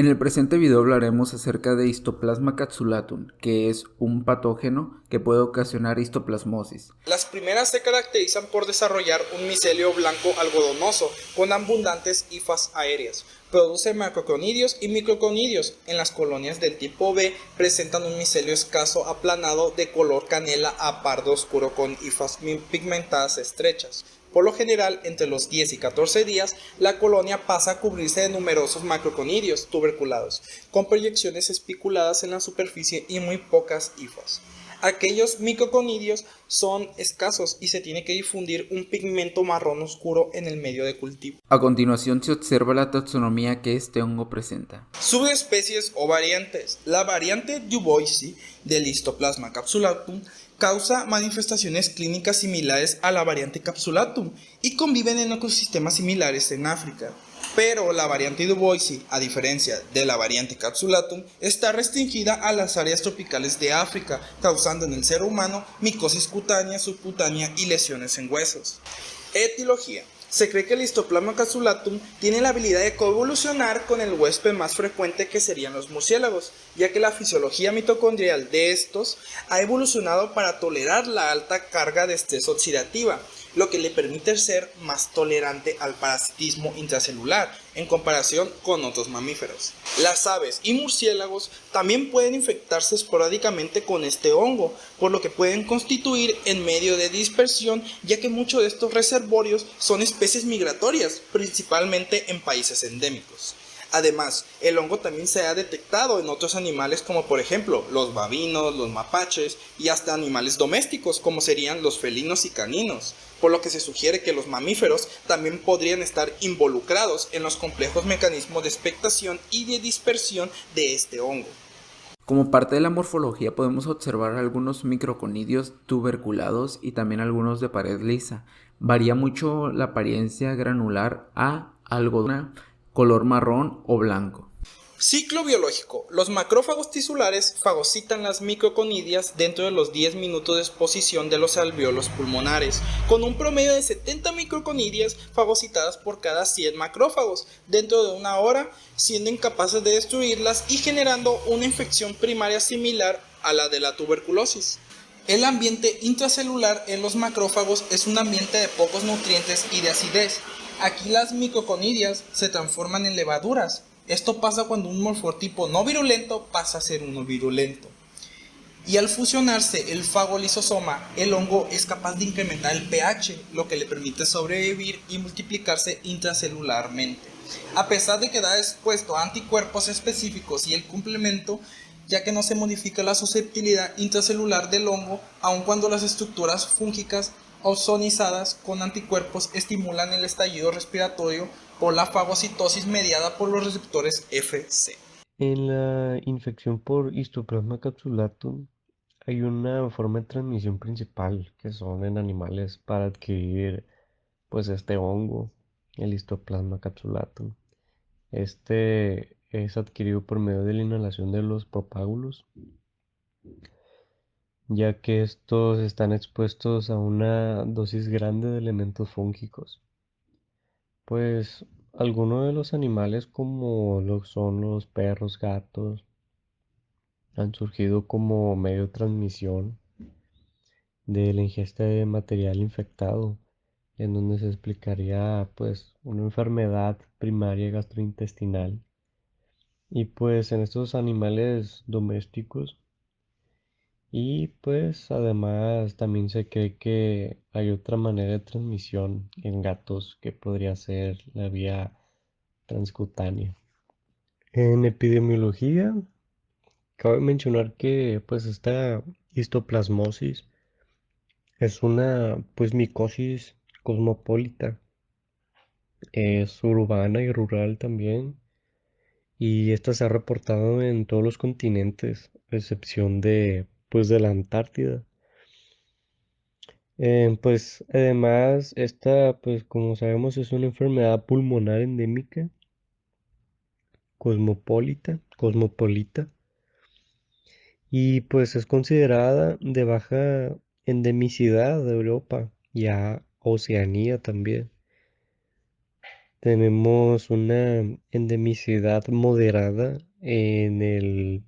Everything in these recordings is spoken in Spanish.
En el presente video hablaremos acerca de Histoplasma capsulatum, que es un patógeno que puede ocasionar histoplasmosis. Las primeras se caracterizan por desarrollar un micelio blanco algodonoso con abundantes hifas aéreas. Produce macroconidios y microconidios. En las colonias del tipo B presentan un micelio escaso aplanado de color canela a pardo oscuro con hifas pigmentadas estrechas. Por lo general, entre los 10 y 14 días, la colonia pasa a cubrirse de numerosos macroconidios tuberculados, con proyecciones espiculadas en la superficie y muy pocas hifas. Aquellos microconidios son escasos y se tiene que difundir un pigmento marrón oscuro en el medio de cultivo. A continuación se observa la taxonomía que este hongo presenta. Subespecies o variantes. La variante Duboisi del Histoplasma capsulatum causa manifestaciones clínicas similares a la variante capsulatum y conviven en ecosistemas similares en África. Pero la variante Duboisi, a diferencia de la variante capsulatum, está restringida a las áreas tropicales de África, causando en el ser humano micosis cutánea, subcutánea y lesiones en huesos. Etiología. Se cree que el Histoplasma capsulatum tiene la habilidad de coevolucionar con el huésped más frecuente, que serían los murciélagos, ya que la fisiología mitocondrial de estos ha evolucionado para tolerar la alta carga de estrés oxidativa, lo que le permite ser más tolerante al parasitismo intracelular en comparación con otros mamíferos. Las aves y murciélagos también pueden infectarse esporádicamente con este hongo, por lo que pueden constituir en medio de dispersión, ya que muchos de estos reservorios son especies migratorias, principalmente en países endémicos. Además, el hongo también se ha detectado en otros animales, como por ejemplo los babinos, los mapaches y hasta animales domésticos como serían los felinos y caninos, por lo que se sugiere que los mamíferos también podrían estar involucrados en los complejos mecanismos de expectación y de dispersión de este hongo. Como parte de la morfología podemos observar algunos microconidios tuberculados y también algunos de pared lisa. Varía mucho la apariencia granular a algodona, color marrón o blanco. Ciclo biológico. Los macrófagos tisulares fagocitan las microconidias dentro de los 10 minutos de exposición de los alvéolos pulmonares, con un promedio de 70 microconidias fagocitadas por cada 100 macrófagos dentro de una hora, siendo incapaces de destruirlas y generando una infección primaria similar a la de la tuberculosis. El ambiente intracelular en los macrófagos es un ambiente de pocos nutrientes y de acidez. Aquí las microconidias se transforman en levaduras. Esto pasa cuando un morfotipo no virulento pasa a ser uno virulento. Y al fusionarse el fagolisosoma, el hongo es capaz de incrementar el pH, lo que le permite sobrevivir y multiplicarse intracelularmente. A pesar de que da expuesto a anticuerpos específicos y el complemento, ya que no se modifica la susceptibilidad intracelular del hongo, aun cuando las estructuras fúngicas ozonizadas con anticuerpos estimulan el estallido respiratorio por la fagocitosis mediada por los receptores Fc. En la infección por Histoplasma capsulatum hay una forma de transmisión principal que son en animales para adquirir pues este hongo, el Histoplasma capsulatum. Este es adquirido por medio de la inhalación de los propágulos, ya que estos están expuestos a una dosis grande de elementos fúngicos. Pues algunos de los animales como lo son los perros, gatos, han surgido como medio de transmisión de la ingesta de material infectado, en donde se explicaría pues una enfermedad primaria gastrointestinal. Y pues en estos animales domésticos y pues además también se cree que hay otra manera de transmisión en gatos que podría ser la vía transcutánea. En epidemiología, cabe mencionar que pues esta histoplasmosis es una pues micosis cosmopolita, es urbana y rural también, y esta se ha reportado en todos los continentes, a excepción de pues de la Antártida. Pues además esta pues como sabemos es una enfermedad pulmonar endémica, cosmopolita, y pues es considerada de baja endemicidad de Europa y a Oceanía también. Tenemos una endemicidad moderada en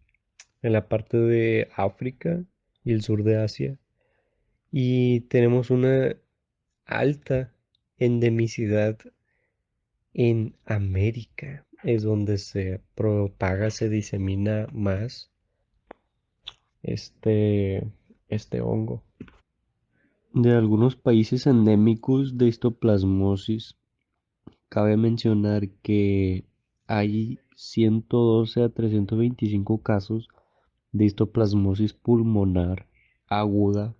la parte de África y el sur de Asia. Y tenemos una alta endemicidad en América. Es donde se propaga, se disemina más este, este hongo. De algunos países endémicos de histoplasmosis, cabe mencionar que hay 112 a 325 casos de histoplasmosis pulmonar aguda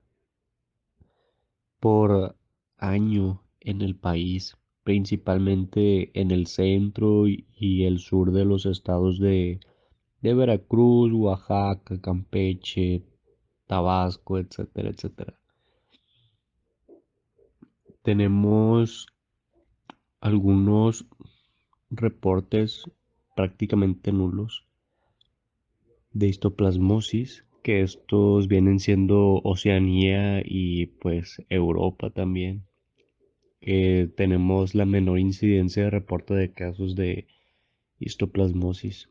por año en el país, principalmente en el centro y el sur de los estados de Veracruz, Oaxaca, Campeche, Tabasco, etcétera, etcétera. Tenemos algunos reportes prácticamente nulos de histoplasmosis, que estos vienen siendo Oceanía y pues Europa también, que tenemos la menor incidencia de reporte de casos de histoplasmosis.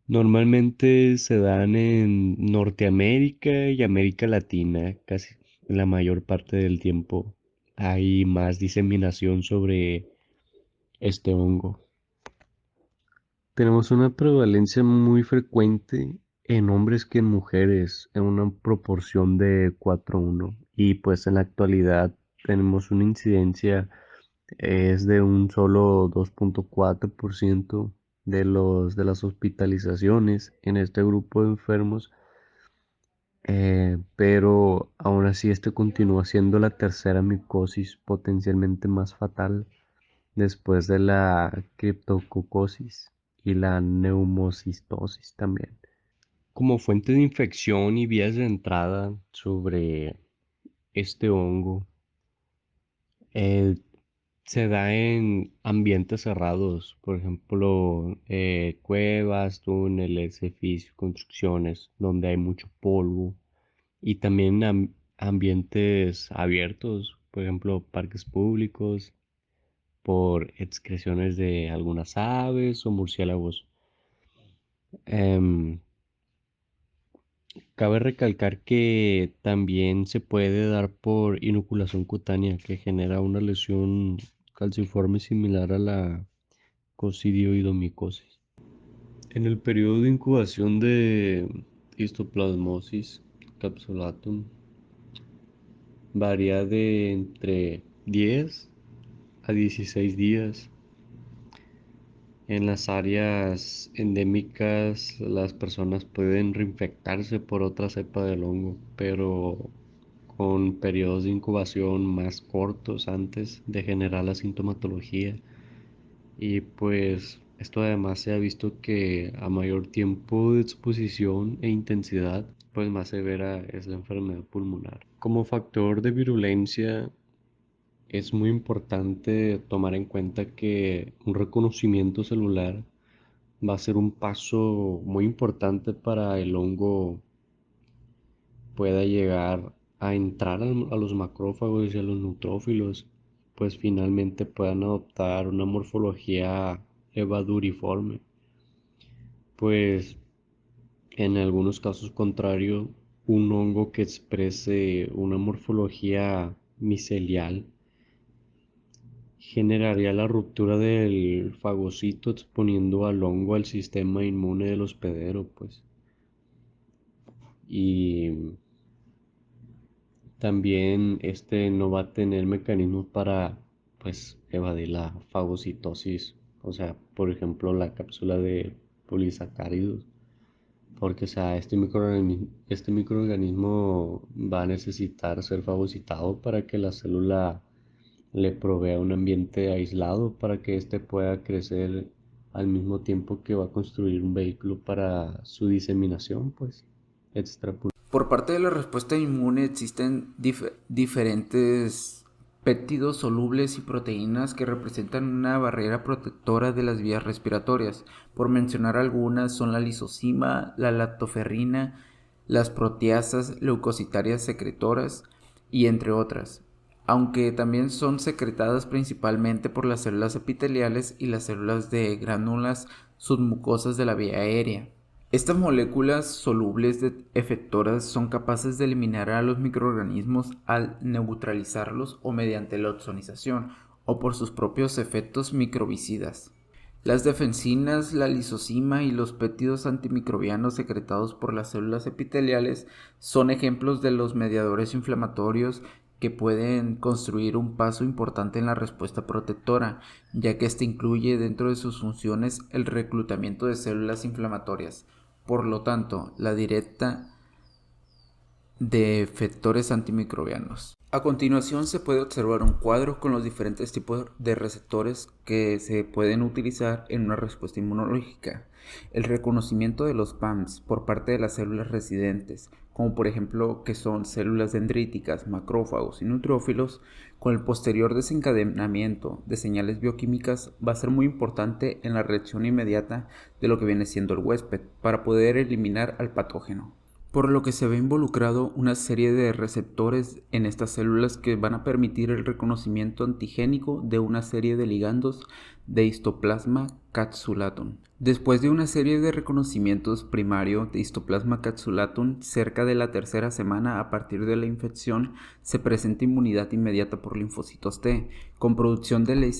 Normalmente se dan en Norteamérica y América Latina, casi la mayor parte del tiempo. Hay más diseminación sobre este hongo. Tenemos una prevalencia muy frecuente en hombres que en mujeres, en una proporción de 4:1. Y pues en la actualidad tenemos una incidencia, es de un solo 2.4% de las hospitalizaciones en este grupo de enfermos, pero aún así este continúa siendo la tercera micosis potencialmente más fatal después de la criptococosis y la neumocistosis también. Como fuente de infección y vías de entrada sobre este hongo, eh, se da en ambientes cerrados, por ejemplo, cuevas, túneles, edificios, construcciones, donde hay mucho polvo, y también ambientes abiertos, por ejemplo, parques públicos, por excreciones de algunas aves o murciélagos. Em, Cabe recalcar que también se puede dar por inoculación cutánea, que genera una lesión calciforme similar a la coccidioidomicosis. En el periodo de incubación de histoplasmosis capsulatum varía de entre 10 a 16 días. En las áreas endémicas, las personas pueden reinfectarse por otra cepa del hongo, pero con periodos de incubación más cortos antes de generar la sintomatología. Y pues esto además se ha visto que a mayor tiempo de exposición e intensidad, pues más severa es la enfermedad pulmonar. Como factor de virulencia, es muy importante tomar en cuenta que un reconocimiento celular va a ser un paso muy importante para el hongo pueda llegar a entrar a los macrófagos y a los neutrófilos, pues finalmente puedan adoptar una morfología evaduriforme. Pues en algunos casos contrarios, un hongo que exprese una morfología micelial generaría la ruptura del fagocito exponiendo al hongo al sistema inmune del hospedero, pues. Y también este no va a tener mecanismos para, pues, evadir la fagocitosis, o sea, por ejemplo, la cápsula de polisacáridos, porque, o sea, este microorganismo va a necesitar ser fagocitado para que la célula le provea un ambiente aislado para que éste pueda crecer al mismo tiempo que va a construir un vehículo para su diseminación, pues, extrapolable. Por parte de la respuesta inmune existen diferentes péptidos solubles y proteínas que representan una barrera protectora de las vías respiratorias. Por mencionar algunas son la lisozima, la lactoferrina, las proteasas leucocitarias secretoras y entre otras. aunque también son secretadas principalmente por las células epiteliales y las células de glándulas submucosas de la vía aérea. Estas moléculas solubles de efectoras son capaces de eliminar a los microorganismos al neutralizarlos o mediante la ozonización o por sus propios efectos microbicidas. Las defensinas, la lisozima y los péptidos antimicrobianos secretados por las células epiteliales son ejemplos de los mediadores inflamatorios que pueden construir un paso importante en la respuesta protectora, ya que éste incluye dentro de sus funciones el reclutamiento de células inflamatorias. Por lo tanto, la directa de efectores antimicrobianos. A continuación se puede observar un cuadro con los diferentes tipos de receptores que se pueden utilizar en una respuesta inmunológica. El reconocimiento de los PAMs por parte de las células residentes, como por ejemplo que son células dendríticas, macrófagos y neutrófilos, con el posterior desencadenamiento de señales bioquímicas va a ser muy importante en la reacción inmediata de lo que viene siendo el huésped para poder eliminar al patógeno, por lo que se ve involucrado una serie de receptores en estas células que van a permitir el reconocimiento antigénico de una serie de ligandos de Histoplasma capsulatum. Después de una serie de reconocimientos primario de Histoplasma capsulatum, cerca de la tercera semana a partir de la infección, se presenta inmunidad inmediata por linfocitos T, con producción de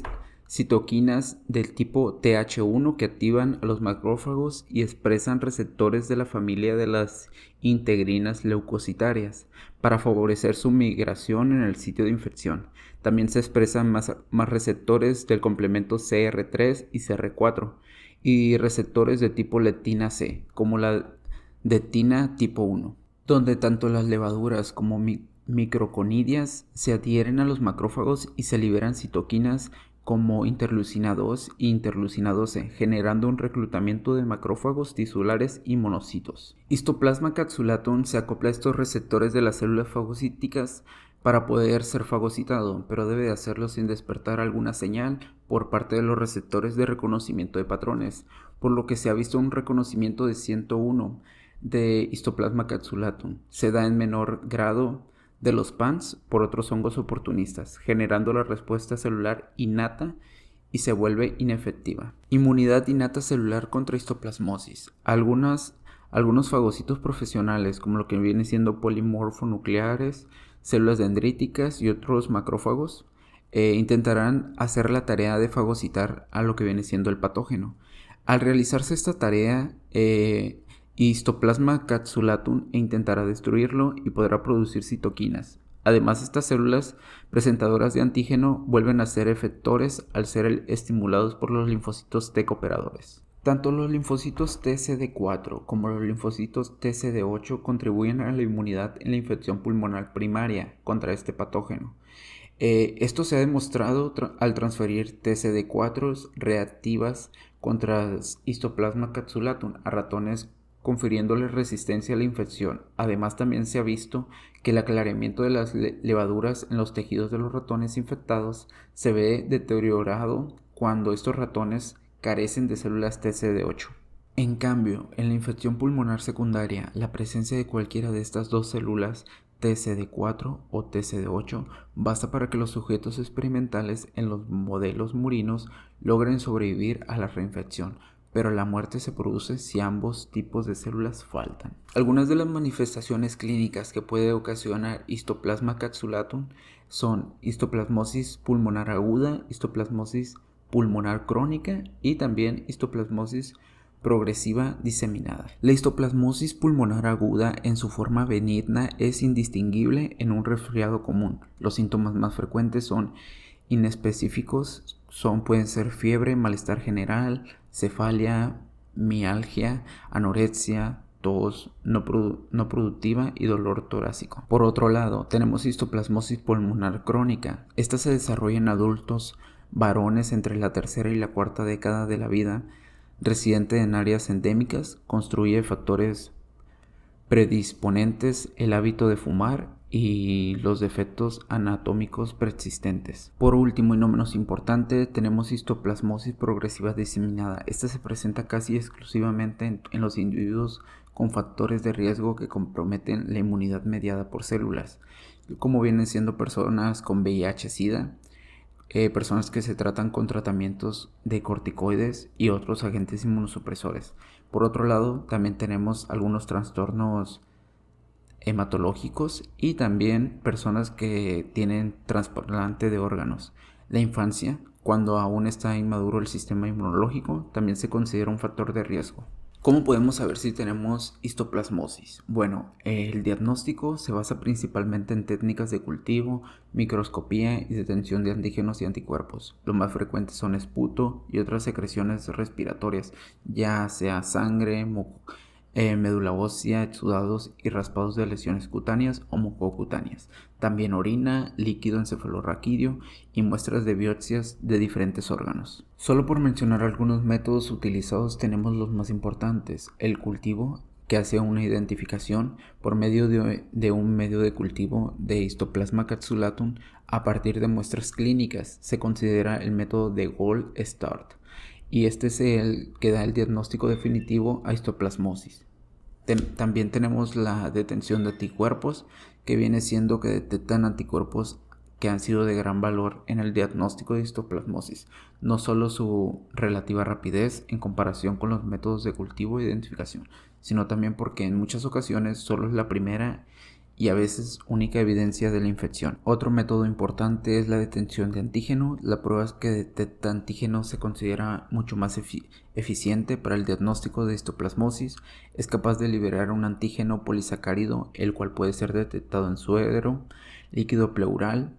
citoquinas del tipo Th1 que activan a los macrófagos y expresan receptores de la familia de las integrinas leucocitarias para favorecer su migración en el sitio de infección. También se expresan más receptores del complemento CR3 y CR4 y receptores de tipo lectina C, como la lectina tipo 1, donde tanto las levaduras como microconidias se adhieren a los macrófagos y se liberan citoquinas como interleucina 2 e interleucina 12, generando un reclutamiento de macrófagos tisulares y monocitos. Histoplasma capsulatum se acopla a estos receptores de las células fagocíticas para poder ser fagocitado, pero debe de hacerlo sin despertar alguna señal por parte de los receptores de reconocimiento de patrones, por lo que se ha visto un reconocimiento de 101 de Histoplasma capsulatum. Se da en menor grado de los PANs por otros hongos oportunistas, generando la respuesta celular innata y se vuelve inefectiva. Inmunidad innata celular contra histoplasmosis. Algunos fagocitos profesionales, como lo que viene siendo polimorfonucleares, células dendríticas y otros macrófagos, intentarán hacer la tarea de fagocitar a lo que viene siendo el patógeno. Al realizarse esta tarea, Histoplasma capsulatum intentará destruirlo y podrá producir citoquinas. Además, estas células presentadoras de antígeno vuelven a ser efectores al ser estimulados por los linfocitos T cooperadores. Tanto los linfocitos TCD4 como los linfocitos TCD8 contribuyen a la inmunidad en la infección pulmonar primaria contra este patógeno. Esto se ha demostrado al transferir TCD4 reactivas contra Histoplasma capsulatum a ratones, confiriéndoles resistencia a la infección. Además, también se ha visto que el aclaramiento de las levaduras en los tejidos de los ratones infectados se ve deteriorado cuando estos ratones carecen de células TCD8. En cambio, en la infección pulmonar secundaria, la presencia de cualquiera de estas dos células TCD4 o TCD8 basta para que los sujetos experimentales en los modelos murinos logren sobrevivir a la reinfección, pero la muerte se produce si ambos tipos de células faltan. Algunas de las manifestaciones clínicas que puede ocasionar Histoplasma capsulatum son histoplasmosis pulmonar aguda, histoplasmosis pulmonar crónica y también histoplasmosis progresiva diseminada. La histoplasmosis pulmonar aguda en su forma benigna es indistinguible en un resfriado común. Los síntomas más frecuentes son inespecíficos, pueden ser fiebre, malestar general, cefalia, mialgia, anorexia, tos no productiva y dolor torácico. Por otro lado, tenemos histoplasmosis pulmonar crónica. Esta se desarrolla en adultos varones entre la tercera y la cuarta década de la vida, residente en áreas endémicas, construye factores predisponentes, el hábito de fumar y los defectos anatómicos persistentes. Por último y no menos importante, tenemos histoplasmosis progresiva diseminada. Esta se presenta casi exclusivamente en los individuos con factores de riesgo que comprometen la inmunidad mediada por células, como vienen siendo personas con VIH-Sida, personas que se tratan con tratamientos de corticoides y otros agentes inmunosupresores. Por otro lado, también tenemos algunos trastornos hematológicos y también personas que tienen trasplante de órganos. La infancia, cuando aún está inmaduro el sistema inmunológico, también se considera un factor de riesgo. ¿Cómo podemos saber si tenemos histoplasmosis? Bueno, el diagnóstico se basa principalmente en técnicas de cultivo, microscopía y detención de antígenos y anticuerpos. Lo más frecuentes son esputo y otras secreciones respiratorias, ya sea sangre, médula ósea, exudados y raspados de lesiones cutáneas o mucocutáneas. También orina, líquido encefalorraquídeo y muestras de biopsias de diferentes órganos. Solo por mencionar algunos métodos utilizados tenemos los más importantes. El cultivo, que hace una identificación por medio de un medio de cultivo de Histoplasma capsulatum a partir de muestras clínicas. Se considera el método de Gold Start y este es el que da el diagnóstico definitivo a histoplasmosis. También tenemos la detención de anticuerpos, que viene siendo que detectan anticuerpos que han sido de gran valor en el diagnóstico de histoplasmosis, no solo su relativa rapidez en comparación con los métodos de cultivo e identificación, sino también porque en muchas ocasiones solo es la primera y a veces única evidencia de la infección. Otro método importante es la detención de antígeno. La prueba que detecta antígeno se considera mucho más eficiente para el diagnóstico de histoplasmosis. Es capaz de liberar un antígeno polisacárido, el cual puede ser detectado en suero, líquido pleural,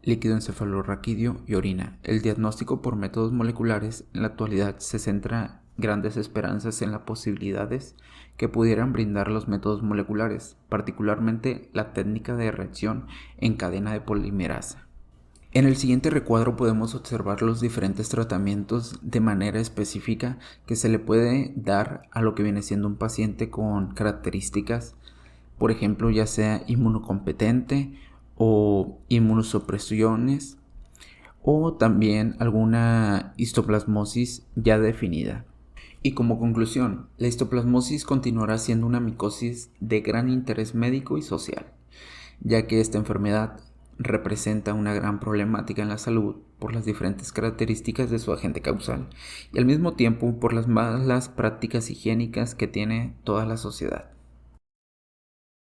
líquido encefalorraquídeo y orina. El diagnóstico por métodos moleculares en la actualidad se centra grandes esperanzas en las posibilidades que pudieran brindar los métodos moleculares, particularmente la técnica de reacción en cadena de polimerasa. En el siguiente recuadro podemos observar los diferentes tratamientos de manera específica que se le puede dar a lo que viene siendo un paciente con características, por ejemplo, ya sea inmunocompetente o inmunosupresiones o también alguna histoplasmosis ya definida. Y como conclusión, la histoplasmosis continuará siendo una micosis de gran interés médico y social, ya que esta enfermedad representa una gran problemática en la salud por las diferentes características de su agente causal y al mismo tiempo por las malas prácticas higiénicas que tiene toda la sociedad.